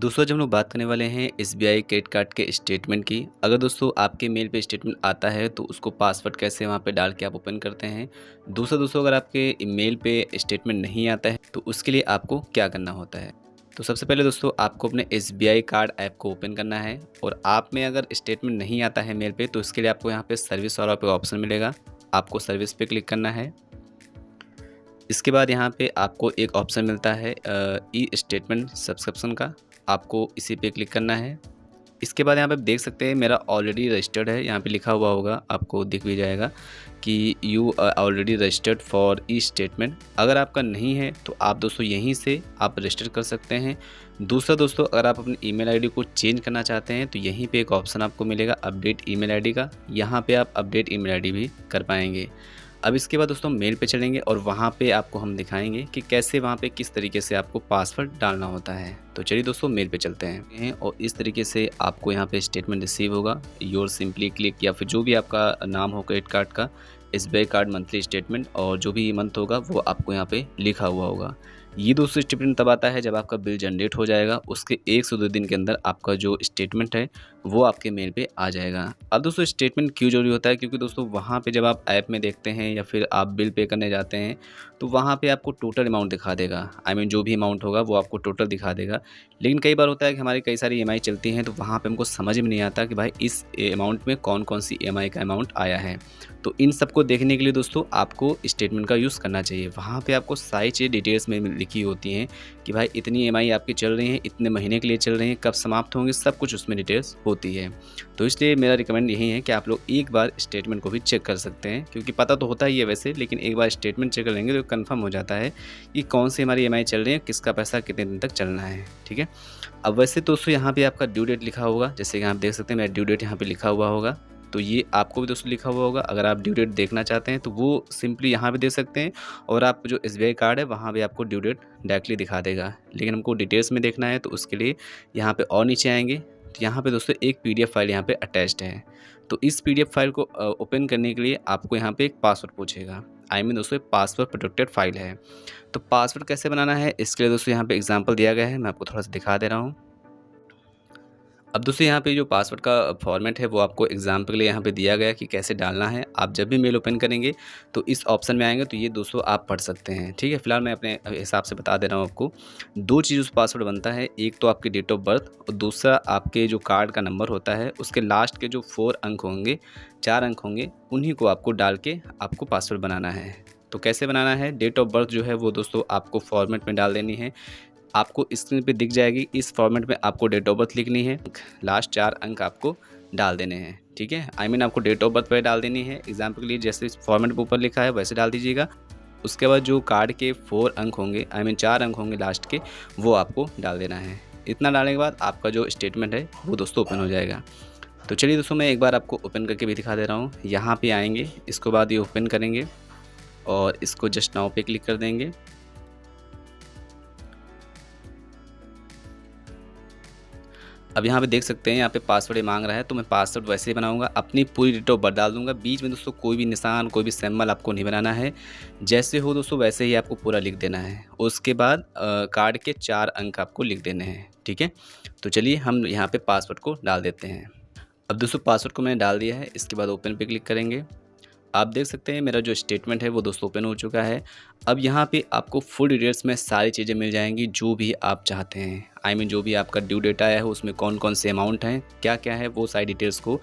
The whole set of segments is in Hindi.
दोस्तों, आज हम लोग बात करने वाले हैं एसबीआई क्रेडिट कार्ड के स्टेटमेंट की। अगर दोस्तों आपके मेल पे स्टेटमेंट आता है तो उसको पासवर्ड कैसे वहाँ पे डाल के आप ओपन करते हैं। दोस्तों अगर आपके मेल पे स्टेटमेंट नहीं आता है तो उसके लिए आपको क्या करना होता है। तो सबसे पहले दोस्तों आपको अपने एसबीआई कार्ड ऐप को ओपन करना है और आप में अगर स्टेटमेंट नहीं आता है मेल पे तो उसके लिए आपको यहाँ पे सर्विस वाला पे ऑप्शन मिलेगा। आपको सर्विस पे क्लिक करना है। इसके बाद यहाँ पे आपको एक ऑप्शन मिलता है ई स्टेटमेंट सब्सक्रिप्शन का, आपको इसी पे क्लिक करना है। इसके बाद यहाँ पे आप देख सकते हैं मेरा ऑलरेडी रजिस्टर्ड है, यहाँ पे लिखा हुआ होगा, आपको दिख भी जाएगा कि you already registered for e statement. अगर आपका नहीं है तो आप दोस्तों यहीं से आप रजिस्टर कर सकते हैं। दूसरा दोस्तों, अगर आप अपनी ईमेल आईडी को चेंज करना चाहते हैं तो यहीं पे एक ऑप्शन आपको मिलेगा अपडेट ईमेल आईडी का, यहाँ पे आप अपडेट ईमेल आईडी भी कर पाएंगे। अब इसके बाद दोस्तों मेल पे चलेंगे और वहाँ पे आपको हम दिखाएंगे कि कैसे वहाँ पे किस तरीके से आपको पासवर्ड डालना होता है। तो चलिए दोस्तों मेल पे चलते हैं और इस तरीके से आपको यहाँ पे स्टेटमेंट रिसीव होगा। योर सिंपली क्लिक या फिर जो भी आपका नाम हो क्रेडिट कार्ड का, एसबीआई कार्ड मंथली स्टेटमेंट और जो भी मंथ होगा वो आपको यहाँ पे लिखा हुआ होगा। ये दोस्तों स्टेटमेंट तब आता है जब आपका बिल जनरेट हो जाएगा, उसके 1 से 2 दिन के अंदर आपका जो स्टेटमेंट है वो आपके मेल पे आ जाएगा। अब दोस्तों स्टेटमेंट क्यों ज़रूरी होता है, क्योंकि दोस्तों वहाँ पे जब आप ऐप में देखते हैं या फिर आप बिल पे करने जाते हैं तो वहाँ पे आपको टोटल अमाउंट दिखा देगा। जो भी अमाउंट होगा वो आपको टोटल दिखा देगा। लेकिन कई बार होता है कि हमारी कई सारी ईएमआई चलती हैं तो वहाँ पे हमको समझ में नहीं आता कि भाई इस अमाउंट में कौन कौन सी ईएमआई का अमाउंट आया है। तो इन सबको देखने के लिए दोस्तों आपको स्टेटमेंट का यूज़ करना चाहिए। वहाँ पे आपको सारी चीज़ें डिटेल्स में लिखी होती हैं कि भाई इतनी ईएमआई आपकी चल रही हैं, इतने महीने के लिए चल रही हैं, कब समाप्त होंगे, सब कुछ उसमें डिटेल्स होती है। तो इसलिए मेरा रिकमेंड यही है कि आप लोग एक बार स्टेटमेंट को भी चेक कर सकते हैं, क्योंकि पता तो होता ही है वैसे, लेकिन एक बार स्टेटमेंट चेक कर लेंगे तो कंफर्म हो जाता है कि कौन सी हमारी ईएमआई चल रही है, किसका पैसा कितने दिन तक चलना है। ठीक है। अब वैसे दोस्तों यहाँ पे आपका ड्यू डेट लिखा होगा, जैसे कि आप देख सकते हैं मेरा ड्यू डेट यहाँ पे लिखा हुआ होगा, तो ये आपको भी दोस्तों लिखा हुआ होगा। अगर आप ड्यू डेट देखना चाहते हैं तो वो सिंपली यहाँ पे देख सकते हैं और आप जो एसबीआई कार्ड है वहाँ भी आपको ड्यू डेट डायरेक्टली दिखा देगा। लेकिन हमको डिटेल्स में देखना है तो उसके लिए यहाँ पे और नीचे आएंगे तो यहाँ पे दोस्तों एक पीडीएफ फाइल यहाँ पे अटैच्ड है। तो इस पीडीएफ फाइल को ओपन करने के लिए आपको यहाँ पे एक पासवर्ड पूछेगा। दोस्तों पासवर्ड प्रोटेक्टेड फाइल है। तो पासवर्ड कैसे बनाना है इसके लिए दोस्तों यहाँ पे एग्जाम्पल दिया गया है, मैं आपको थोड़ा सा दिखा दे रहा हूँ। अब दोस्तों यहाँ पे जो पासवर्ड का फॉर्मेट है वो आपको एग्जाम के लिए यहाँ पे दिया गया है कि कैसे डालना है। आप जब भी मेल ओपन करेंगे तो इस ऑप्शन में आएंगे तो ये दोस्तों आप पढ़ सकते हैं। ठीक है, फिलहाल मैं अपने हिसाब से बता दे रहा हूँ आपको। 2 चीज़ उस पासवर्ड बनता है, एक तो आपकी डेट ऑफ बर्थ और दूसरा आपके जो कार्ड का नंबर होता है उसके लास्ट के जो 4 अंक होंगे, 4 अंक होंगे, उन्हीं को आपको डाल के आपको पासवर्ड बनाना है। तो कैसे बनाना है, डेट ऑफ बर्थ जो है वो दोस्तों आपको फॉर्मेट में डाल देनी है। आपको स्क्रीन पे दिख जाएगी, इस फॉर्मेट में आपको डेट ऑफ बर्थ लिखनी है, लास्ट 4 अंक आपको डाल देने हैं। ठीक है, आपको डेट ऑफ बर्थ पे डाल देनी है। एग्जाम्पल के लिए जैसे इस फॉर्मेट पे ऊपर लिखा है वैसे डाल दीजिएगा। उसके बाद जो कार्ड के 4 अंक होंगे, 4 अंक होंगे लास्ट के, वो आपको डाल देना है। इतना डालने के बाद आपका जो स्टेटमेंट है वो दोस्तों ओपन हो जाएगा। तो चलिए दोस्तों मैं एक बार आपको ओपन करके भी दिखा दे रहा हूँ। यहाँ पे आएंगे, इसके बाद ये ओपन करेंगे और इसको जस्ट नाउ पे क्लिक कर देंगे। अब यहाँ पे देख सकते हैं यहाँ पे पासवर्ड मांग रहा है, तो मैं पासवर्ड वैसे ही बनाऊंगा, अपनी पूरी डेट ऑफ बर्थ डाल दूंगा। बीच में दोस्तों कोई भी निशान, कोई भी सिंबल आपको नहीं बनाना है। जैसे हो दोस्तों वैसे ही आपको पूरा लिख देना है। उसके बाद कार्ड के 4 अंक आपको लिख देने हैं। ठीक है, तो चलिए हम यहाँ पे पासवर्ड को डाल देते हैं। अब दोस्तों पासवर्ड को मैंने डाल दिया है, इसके बाद ओपन पे क्लिक करेंगे। आप देख सकते हैं मेरा जो स्टेटमेंट है वो दोस्तों ओपन हो चुका है। अब यहाँ पे आपको फुल डिटेल्स में सारी चीज़ें मिल जाएंगी जो भी आप चाहते हैं। जो भी आपका ड्यू डेट आया है उसमें कौन कौन से अमाउंट हैं, क्या क्या है, वो सारी डिटेल्स को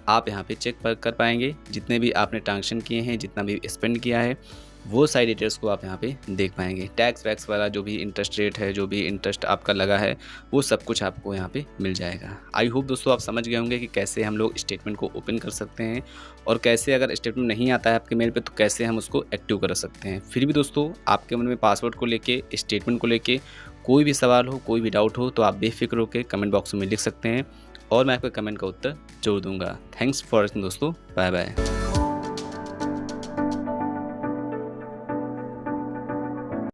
आप यहाँ पे चेक कर पाएंगे। जितने भी आपने ट्रांजेक्शन किए हैं, जितना भी स्पेंड किया है, वो सारी डिटेल्स को आप यहाँ पे देख पाएंगे। टैक्स वैक्स वाला जो भी इंटरेस्ट रेट है, जो भी इंटरेस्ट आपका लगा है, वो सब कुछ आपको यहाँ पे मिल जाएगा। आई होप दोस्तों आप समझ गए होंगे कि कैसे हम लोग स्टेटमेंट को ओपन कर सकते हैं और कैसे अगर स्टेटमेंट नहीं आता है आपके मेल पे तो कैसे हम उसको एक्टिव कर सकते हैं। फिर भी दोस्तों आपके मन में पासवर्ड को लेके, स्टेटमेंट को लेके कोई भी सवाल हो, कोई भी डाउट हो तो आप बेफिक्र होकर कमेंट बॉक्स में लिख सकते हैं और मैं आपके कमेंट का उत्तर जरूर दूंगा। थैंक्स फॉर वॉचिंग दोस्तों, बाय बाय।